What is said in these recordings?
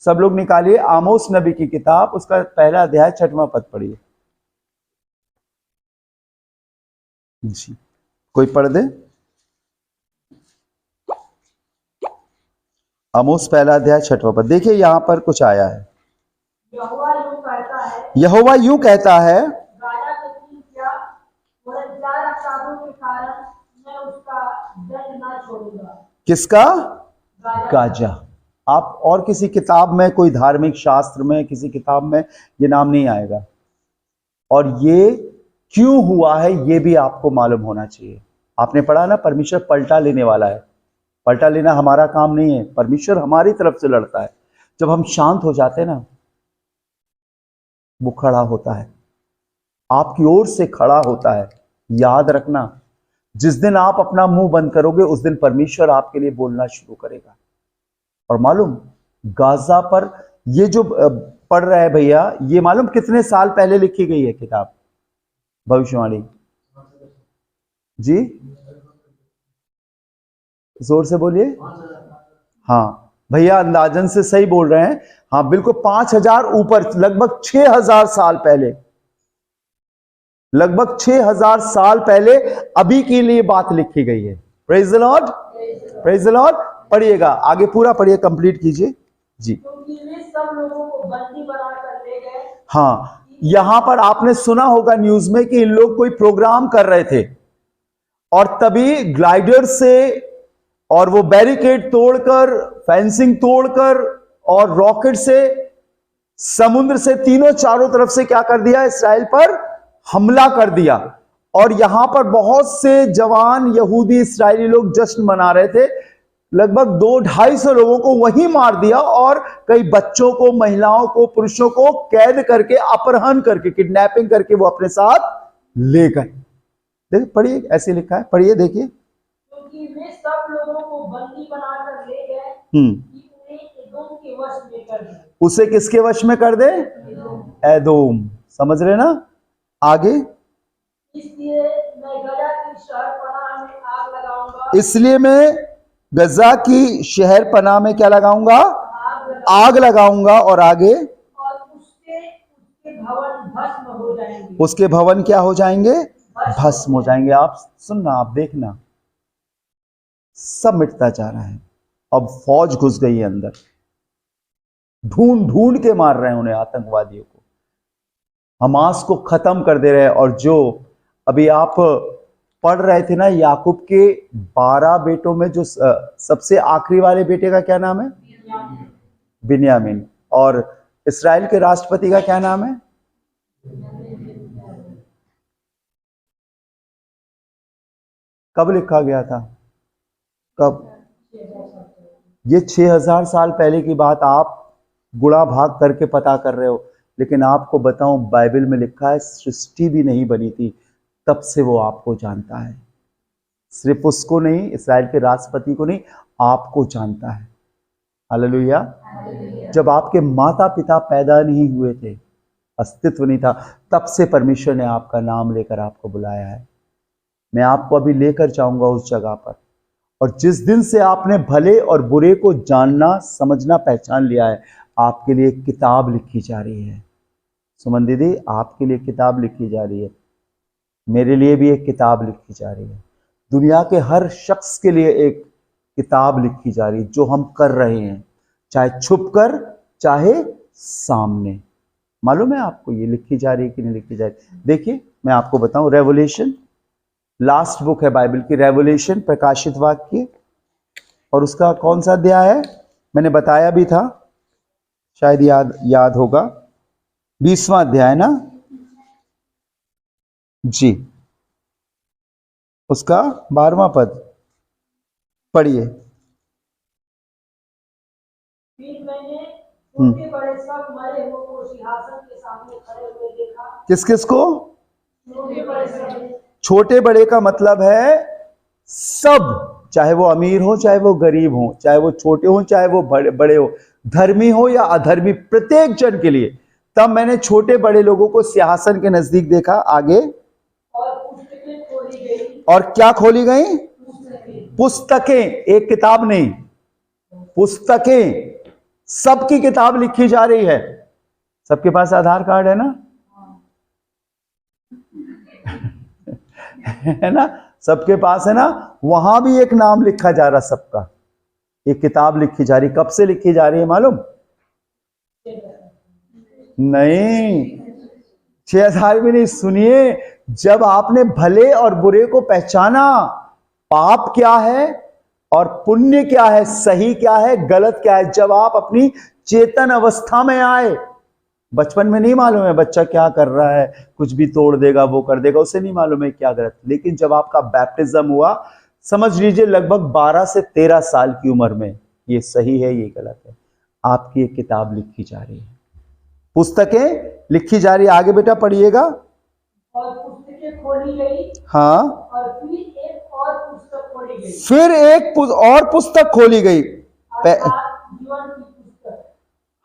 सब लोग निकालिए आमोस नबी की किताब, उसका पहला अध्याय 6वां पद पढ़िए जी। कोई पढ़ दे। आमोस पहला अध्याय 6वां पद। देखिए यहां पर कुछ आया है। यहोवा यूं कहता है, यहोवा यूं कहता है, राजा के तीन क्या और 4 अपराधों के कारण मैं उसका दंड ना छोड़ूंगा। किसका? राजा गाजा। आप और किसी किताब में, कोई धार्मिक शास्त्र में, किसी किताब में ये नाम नहीं आएगा। और ये क्यों हुआ है ये भी आपको मालूम होना चाहिए। आपने पढ़ा ना, परमेश्वर पलटा लेने वाला है। पलटा लेना हमारा काम नहीं है, परमेश्वर हमारी तरफ से लड़ता है। जब हम शांत हो जाते हैं ना, वो खड़ा होता है, आपकी ओर से खड़ा होता है। याद रखना, जिस दिन आप अपना मुंह बंद करोगे उस दिन परमेश्वर आपके लिए बोलना शुरू करेगा। और मालूम, गाजा पर ये जो पढ़ रहा है भैया, ये मालूम कितने साल पहले लिखी गई है किताब, भविष्यवाणी जी? जोर से बोलिए। हाँ भैया, अंदाजन से सही बोल रहे हैं। हाँ बिल्कुल, 5000 ऊपर, लगभग 6000 साल पहले, लगभग 6000 साल पहले अभी के लिए बात लिखी गई है। Praise the Lord, praise the Lord. पढ़िएगा आगे, पूरा पढ़िए, कंप्लीट कीजिए जी। क्योंकि वे सब लोगों को बंदी बनाकर ले गए। हाँ, यहां पर आपने सुना होगा न्यूज में कि इन लोग कोई प्रोग्राम कर रहे थे और तभी ग्लाइडर से, और वो बैरिकेड तोड़कर, फेंसिंग तोड़कर और रॉकेट से, समुद्र से, तीनों चारों तरफ से क्या कर दिया, इसराइल पर हमला कर दिया। और यहां पर बहुत से जवान यहूदी इसराइली लोग जश्न मना रहे थे। लगभग 200-250 लोगों को वहीं मार दिया और कई बच्चों को, महिलाओं को, पुरुषों को कैद करके, अपहरण करके, किडनैपिंग करके वो अपने साथ ले गए। देखिए पढ़िए, ऐसे लिखा है, पढ़िए देखिए। क्योंकि वे सब लोगों को बंदी बनाकर ले गए कि उन्हें एदोम के वश में कर दे। उसे किसके वश में कर दे? एदोम। समझ रहे ना? आगे, इसलिए मैं गजा की शहर पनाह में आग लगाऊंगा। इसलिए मैं गजा की शहर पनाह में क्या लगाऊंगा? आग लगाऊंगा। और आगे, और उसके भवन भस्म हो जाएंगे। उसके भवन क्या हो जाएंगे? भस्म हो जाएंगे। आप सुनना, आप देखना, सब मिटता जा रहा है। अब फौज घुस गई है अंदर, ढूंढ ढूंढ के मार रहे हैं उन्हें, आतंकवादियों को, हमास को खत्म कर दे रहे हैं। और जो अभी आप पढ़ रहे थे ना, याकूब के 12 बेटों में जो सबसे आखिरी वाले बेटे का क्या नाम है? बिन्यामीन। और इस्राएल के राष्ट्रपति का क्या नाम है? कब लिखा गया था? कब? ये 6000 साल पहले की बात आप गुणा भाग करके पता कर रहे हो। लेकिन आपको बताऊं, बाइबल में लिखा है सृष्टि भी नहीं बनी थी तब से वो आपको जानता है। सिर्फ उसको नहीं, इसराइल के राष्ट्रपति को नहीं, आपको जानता है। हालेलुया। जब आपके माता पिता पैदा नहीं हुए थे, अस्तित्व नहीं था, तब से परमेश्वर ने आपका नाम लेकर आपको बुलाया है। मैं आपको अभी लेकर जाऊंगा उस जगह पर, और जिस दिन से आपने भले और बुरे को जानना, समझना, पहचान लिया है, आपके लिए एक किताब लिखी जा रही है। सुमन दीदी, आपके लिए किताब लिखी जा रही है, मेरे लिए भी एक किताब लिखी जा रही है, दुनिया के हर शख्स के लिए एक किताब लिखी जा रही है। जो हम कर रहे हैं, चाहे छुप कर, चाहे सामने। मालूम है आपको ये लिखी जा रही है कि नहीं लिखी जा रही? देखिए मैं आपको बताऊं, रेवोल्यूशन लास्ट बुक है बाइबल की, रेवोल्यूशन, प्रकाशित वाक्य, और उसका कौन सा अध्याय है? मैंने बताया भी था, शायद याद होगा, 20वां अध्याय ना जी, उसका 12वां पद पढ़िए। फिर मैंने छोटे बड़े सब मरे हुए को सिंहासन के सामने खड़े हुए देखा। किस किस को? छोटे बड़े सब। छोटे बड़े का मतलब है सब, चाहे वो अमीर हो, चाहे वो गरीब हो, चाहे वो छोटे हो, चाहे वो बड़े हो, धर्मी हो या अधर्मी, प्रत्येक जन के लिए। तब मैंने छोटे बड़े लोगों को सिंहासन के नजदीक देखा। आगे, और पुस्तकें खोली गई। और क्या खोली गई? पुस्तकें। एक किताब नहीं, पुस्तकें। सबकी किताब लिखी जा रही है। सबके पास आधार कार्ड है ना? है ना? सबके पास है ना? वहां भी एक नाम लिखा जा रहा सबका, एक किताब लिखी जा रही। कब से लिखी जा रही है मालूम? नहीं, 6000 भी नहीं। सुनिए, जब आपने भले और बुरे को पहचाना, पाप क्या है और पुण्य क्या है, सही क्या है, गलत क्या है, जब आप अपनी चेतन अवस्था में आए। बचपन में नहीं मालूम है बच्चा क्या कर रहा है, कुछ भी तोड़ देगा, वो कर देगा, उसे नहीं मालूम है क्या गलत। लेकिन जब आपका बैप्टिज्म हुआ, समझ लीजिए लगभग 12 से 13 साल की उम्र में, ये सही है ये गलत है, आपकी एक किताब लिखी जा रही है, पुस्तकें लिखी जा रही है। आगे बेटा पढ़िएगा। और पुस्तकें खोली गई। हाँ, और फिर एक और पुस्तक खोली गई। फिर एक और पुस्तक खोली गई। अर्थात जीवन की पुस्तक।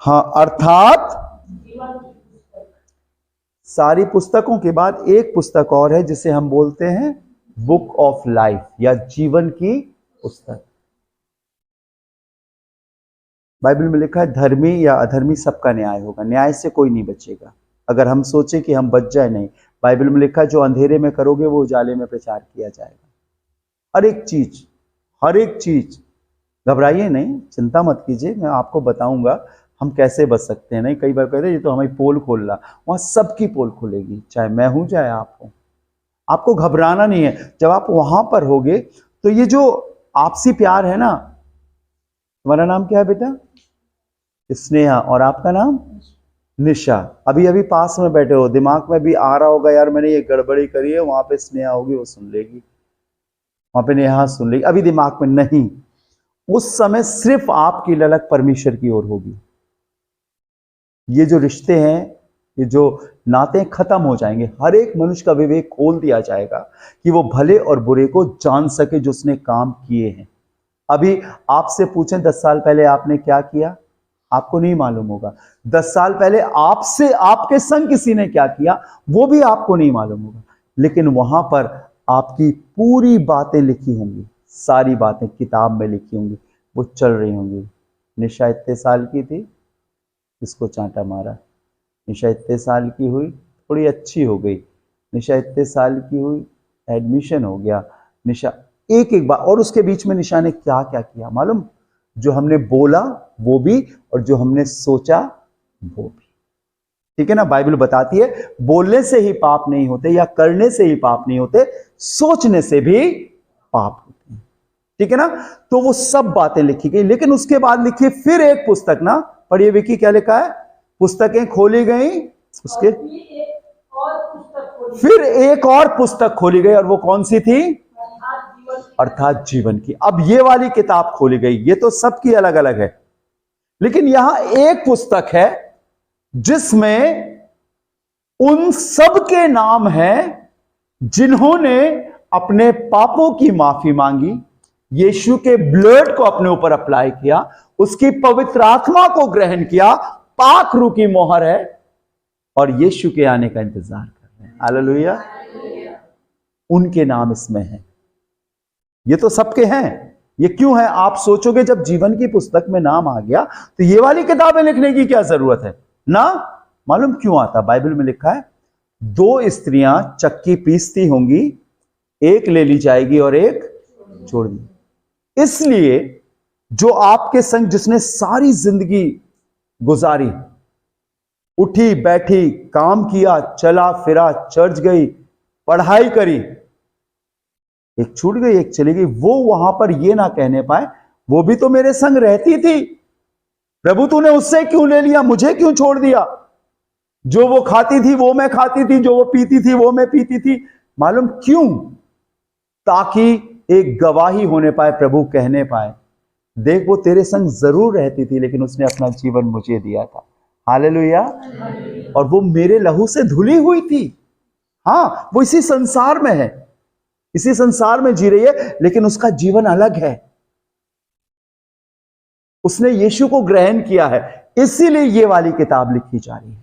हाँ, अर्थात जीवन की पुस्तक। सारी पुस्तकों के बाद एक पुस्तक और है जिसे हम बोलते हैं बुक ऑफ लाइफ या जीवन की पुस्तक। बाइबल में लिखा है धर्मी या अधर्मी सबका न्याय होगा, न्याय से कोई नहीं बचेगा। अगर हम सोचे कि हम बच जाए, नहीं, बाइबल में लिखा है जो अंधेरे में करोगे वो उजाले में प्रचार किया जाएगा। हर एक चीज, घबराइए नहीं, चिंता मत कीजिए, मैं आपको बताऊंगा हम कैसे बच सकते हैं। नहीं, कई बार कहते हैं ये तो हमें पोल खोल रहा, वहां सबकी पोल खुलेगी, चाहे मैं हूं चाहे आप हो। आपको घबराना नहीं है। जब आप वहां पर होगे तो ये जो आपसी प्यार है ना, तुम्हारा नाम क्या है बेटा? स्नेहा। और आपका नाम? निशा। अभी अभी पास में बैठे हो, दिमाग में भी आ रहा होगा यार मैंने ये गड़बड़ी करी है, वहां पे स्नेहा होगी वो सुन लेगी, वहां पे नेहा सुन लेगी। अभी दिमाग में नहीं, उस समय सिर्फ आपकी ललक परमेश्वर की ओर होगी। ये जो रिश्ते हैं, ये जो नाते खत्म हो जाएंगे। हर एक मनुष्य का विवेक खोल दिया जाएगा कि वो भले और बुरे को जान सके जो उसने काम किए हैं। अभी आपसे पूछें 10 साल पहले आपने क्या किया, आपको नहीं मालूम होगा। 10 साल पहले आपसे आपके संग किसी ने क्या किया वो भी आपको नहीं मालूम होगा। लेकिन वहां पर आपकी पूरी बातें लिखी होंगी, सारी बातें किताब में लिखी होंगी, वो चल रही होंगी। निशा इतने साल की थी, इसको चांटा मारा। निशा इतने साल की हुई, थोड़ी अच्छी हो गई। निशा इतने साल की हुई, एडमिशन हो गया। निशा एक एक बार, और उसके बीच में निशा ने क्या क्या किया मालूम? जो हमने बोला वो भी, और जो हमने सोचा वो भी। ठीक है ना? बाइबल बताती है बोलने से ही पाप नहीं होते या करने से ही पाप नहीं होते, सोचने से भी पाप होते हैं। ठीक है ना? तो वो सब बातें लिखी गई। लेकिन उसके बाद लिखी फिर एक पुस्तक ना, पढ़िए विकी क्या लिखा है? पुस्तकें खोली गई, उसके फिर एक और पुस्तक खोली गई, और वो कौन सी थी? अर्थात जीवन की। अब ये वाली किताब खोली गई। ये तो सबकी अलग अलग है, लेकिन यहां एक पुस्तक है जिसमें उन सब के नाम हैं जिन्होंने अपने पापों की माफी मांगी, यीशु के ब्लड को अपने ऊपर अप्लाई किया, उसकी पवित्र आत्मा को ग्रहण किया, पाक रूह की मोहर है, और यीशु के आने का इंतजार कर रहे हैं। हालेलुया। उनके नाम इसमें हैं। ये तो सबके हैं। ये क्यों है? आप सोचोगे जब जीवन की पुस्तक में नाम आ गया तो ये वाली किताबें लिखने की क्या जरूरत है ना? मालूम क्यों आता? बाइबल में लिखा है 2 स्त्रियां चक्की पीसती होंगी, एक ले ली जाएगी और एक छोड़ दी। इसलिए जो आपके संग जिसने सारी जिंदगी गुजारी, उठी बैठी, काम किया, चला फिरा, चर्च गई, पढ़ाई करी, एक छूट गई एक चली गई, वो वहां पर ये ना कहने पाए वो भी तो मेरे संग रहती थी, प्रभु तूने उससे क्यों ले लिया, मुझे क्यों छोड़ दिया? जो वो खाती थी वो मैं खाती थी, जो वो पीती थी वो मैं पीती थी। मालूम क्यों? ताकि एक गवाही होने पाए, प्रभु कहने पाए देख वो तेरे संग जरूर रहती थी लेकिन उसने अपना जीवन मुझे दिया था। हालेलुया। और वो मेरे लहू से धुली हुई थी। हाँ, वो इसी संसार में है, इसी संसार में जी रही है, लेकिन उसका जीवन अलग है। उसने यीशु को ग्रहण किया है, इसीलिए ये वाली किताब लिखी जा रही है।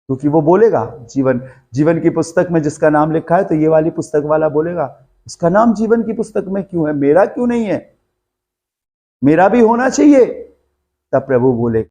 क्योंकि वो बोलेगा जीवन की पुस्तक में जिसका नाम लिखा है, तो ये वाली पुस्तक वाला बोलेगा उसका नाम जीवन की पुस्तक में क्यों है, मेरा क्यों नहीं है? मेरा भी होना चाहिए। तब प्रभु बोले